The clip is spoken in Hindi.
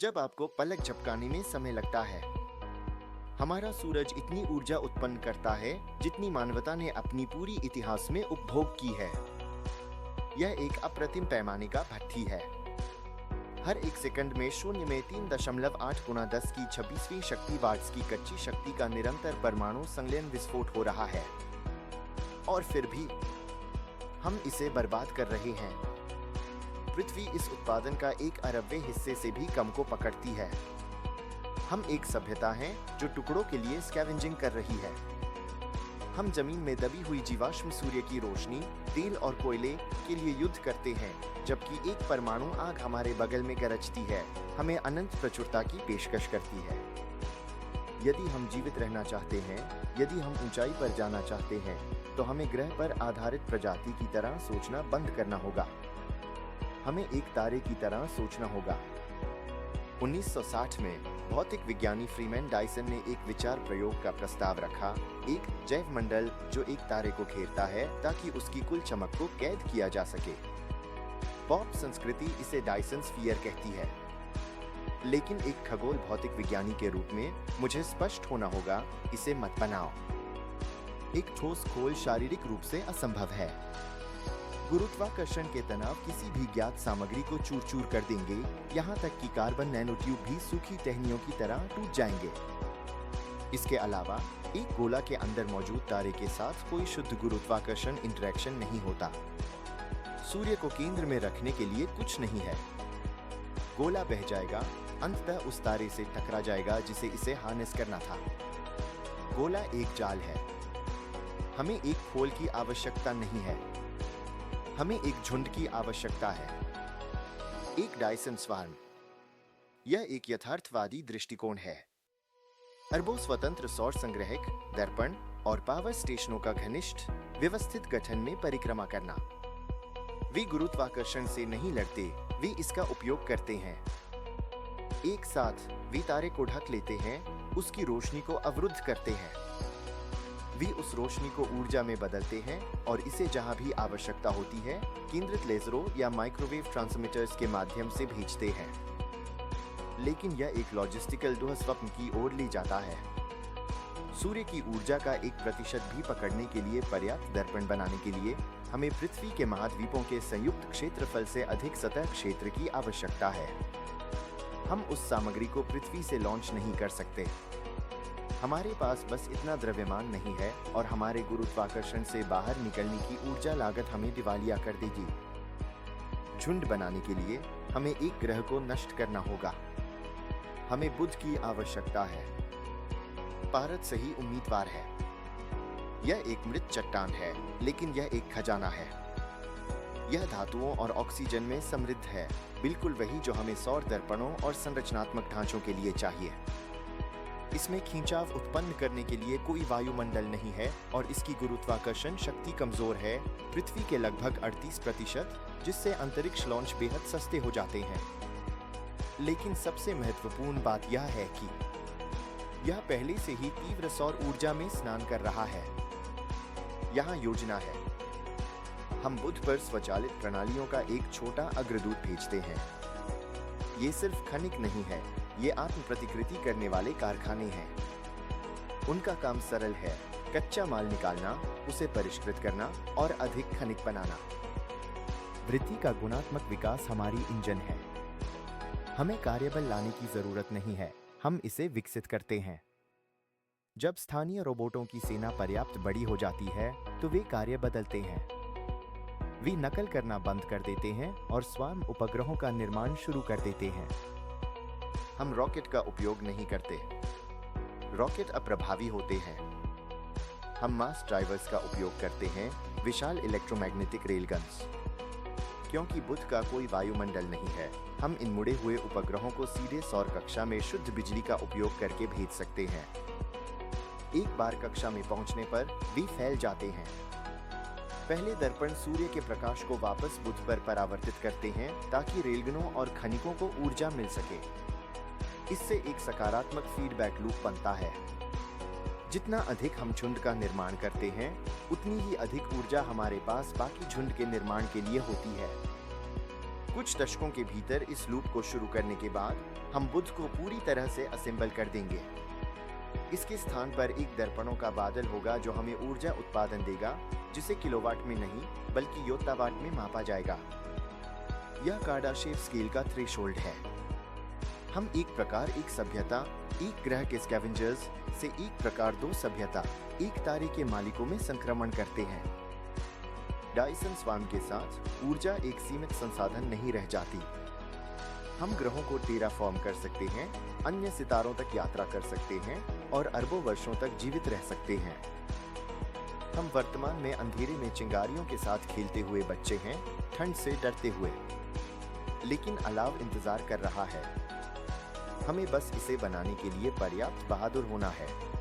जब आपको पलक झपकाने में समय लगता है। हमारा सूरज इतनी ऊर्जा उत्पन्न करता है जितनी मानवता ने अपनी पूरी इतिहास में उपभोग की है। यह एक अप्रतिम पैमाने का भट्ठी है। हर एक सेकंड में शून्य में 3.8 गुना 10 की 26वीं शक्ति वाट्स की कच्ची शक्ति का निरंतर परमाणु संलयन विस्फोट हो रहा है, और फिर भी हम इसे बर्बाद कर रहे हैं। पृथ्वी इस उत्पादन का 1 अरबवें हिस्से से भी कम को पकड़ती है। हम एक सभ्यता हैं जो टुकड़ों के लिए स्कैवेंजिंग कर रही है। हम जमीन में दबी हुई जीवाश्म सूर्य की रोशनी, तेल और कोयले के लिए युद्ध करते हैं, जबकि एक परमाणु आग हमारे बगल में गरजती है, हमें अनंत प्रचुरता की पेशकश करती है। यदि हम जीवित रहना चाहते हैं, यदि हम ऊंचाई पर जाना चाहते हैं, तो हमें ग्रह पर आधारित प्रजाति की तरह सोचना बंद करना होगा। हमें एक तारे की तरह सोचना होगा। 1960 में भौतिक विज्ञानी फ्रीमैन डायसन ने एक विचार प्रयोग का प्रस्ताव रखा, एक जैव मंडल जो एक तारे को घेरता है ताकि उसकी कुल चमक को कैद किया जा सके। पॉप संस्कृति इसे डायसन स्फीयर कहती है। लेकिन एक खगोल भौतिक विज्ञानी के रूप में मुझे स्पष्ट होना होगा, इसे मत बनाओ। एक ठोस खोल शारीरिक रूप से असंभव है। गुरुत्वाकर्षण के तनाव किसी भी ज्ञात सामग्री को चूर-चूर कर देंगे, यहाँ तक कि कार्बन नैनोट्यूब भी सूखी टहनियों की तरह टूट जाएंगे। इसके अलावा एक गोला के अंदर मौजूद तारे के साथ कोई शुद्ध गुरुत्वाकर्षण इंटरेक्शन नहीं होता। सूर्य को केंद्र में रखने के लिए कुछ नहीं है। गोला बह जाएगा, अंततः उस तारे से टकरा जाएगा जिसे इसे हार्नेस करना था। गोला एक जाल है। हमें एक खोल की आवश्यकता नहीं है, हमें एक झुंड की आवश्यकता है, एक डायसन स्वार्म। यह एक यथार्थवादी दृष्टिकोण है। अरबों स्वतंत्र सौर संग्रहक, दर्पण और पावर स्टेशनों का घनिष्ठ व्यवस्थित गठन में परिक्रमा करना। वे गुरुत्वाकर्षण से नहीं लड़ते, वे इसका उपयोग करते हैं। एक साथ वे तारे को ढक लेते हैं, उसकी रोशनी को अवरुद्ध करते हैं। वे उस रोशनी को ऊर्जा में बदलते हैं और इसे जहां भी आवश्यकता होती है केंद्रित लेजरों या माइक्रोवेव ट्रांसमीटर्स के माध्यम से भेजते हैं। लेकिन यह एक लॉजिस्टिकल दुःस्वप्न की ओर ले जाता है। सूर्य की ऊर्जा का 1% भी पकड़ने के लिए पर्याप्त दर्पण बनाने के लिए हमें पृथ्वी के महाद्वीपों के संयुक्त क्षेत्रफल से अधिक सतह क्षेत्र की आवश्यकता है। हम उस सामग्री को पृथ्वी से लॉन्च नहीं कर सकते। हमारे पास बस इतना द्रव्यमान नहीं है और हमारे गुरुत्वाकर्षण से बाहर निकलने की ऊर्जा लागत हमें दिवालिया कर देगी। झुंड बनाने के लिए हमें एक ग्रह को नष्ट करना होगा। हमें बुध की आवश्यकता है। भारत सही उम्मीदवार है। यह एक मृत चट्टान है, लेकिन यह एक खजाना है। यह धातुओं और ऑक्सीजन में समृद्ध है, बिल्कुल वही जो हमें सौर दर्पणों और संरचनात्मक ढांचों के लिए चाहिए। इसमें खींचाव उत्पन्न करने के लिए कोई वायुमंडल नहीं है और इसकी गुरुत्वाकर्षण शक्ति कमजोर है, पृथ्वी के लगभग 38%, जिससे अंतरिक्ष लॉन्च बेहद सस्ते हो जाते हैं। लेकिन सबसे महत्वपूर्ण बात यह है कि यह पहले से ही तीव्र सौर ऊर्जा में स्नान कर रहा है। यहाँ योजना है। हम बुध पर स्वचालित प्रणालियों का एक छोटा अग्रदूत भेजते हैं। ये सिर्फ खनिक नहीं है, ये आत्म प्रतिकृति करने वाले कारखाने हैं। उनका काम सरल है, कच्चा माल निकालना, उसे परिष्कृत करना और अधिक खनिक बनाना। वृद्धि का गुणात्मक विकास हमारी इंजन है। हमें कार्यबल लाने की जरूरत नहीं है, हम इसे विकसित करते हैं। जब स्थानीय रोबोटों की सेना पर्याप्त बड़ी हो जाती है तो वे कार्य बदलते हैं। वे नकल करना बंद कर देते हैं और स्वयं उपग्रहों का निर्माण शुरू कर देते हैं। हम रॉकेट का उपयोग नहीं करते। रॉकेट अप्रभावी होते हैं। हम मास ड्राइवर्स का उपयोग करते हैं, विशाल इलेक्ट्रोमैग्नेटिक रेलगन्स। क्योंकि बुध का कोई वायुमंडल नहीं है, हम इन मुड़े हुए उपग्रहों को सीधे सौर कक्षा में शुद्ध बिजली का उपयोग करके भेज सकते हैं। एक बार कक्षा में पहुंचने पर वे फैल जाते हैं। पहले दर्पण सूर्य के प्रकाश को वापस बुध पर परावर्तित करते हैं ताकि रेलगनों और खनिकों को ऊर्जा मिल सके। इससे एक सकारात्मक फीडबैक लूप बनता है। जितना अधिक हम झुंड का निर्माण करते हैं, उतनी ही अधिक ऊर्जा हमारे पास बाकी झुंड के निर्माण के लिए होती है। कुछ दशकों के भीतर इस लूप को शुरू करने के बाद हम बुध को पूरी तरह से असेंबल कर देंगे। इसके स्थान पर एक दर्पणों का बादल होगा जो हमें ऊर्जा उत्पादन देगा, जिसे किलोवाट में नहीं बल्कि योत्तावाट में मापा जाएगा। यह कार्डाशेव स्केल का थ्रेशोल्ड है। हम एक प्रकार एक सभ्यता, एक ग्रह के स्कैवेंजर्स से एक प्रकार दो सभ्यता, एक तारे के मालिकों में संक्रमण करते हैं। डायसन स्वार्म के साथ ऊर्जा एक सीमित संसाधन नहीं रह जाती। हम ग्रहों को टेराफॉर्म कर सकते हैं, अन्य सितारों तक यात्रा कर सकते हैं और अरबों वर्षों तक जीवित रह सकते हैं। हम वर्तमान में अंधेरे में चिंगारियों के साथ खेलते हुए बच्चे हैं, ठंड से डरते हुए। लेकिन अलाव इंतजार कर रहा है। हमें बस इसे बनाने के लिए पर्याप्त बहादुर होना है।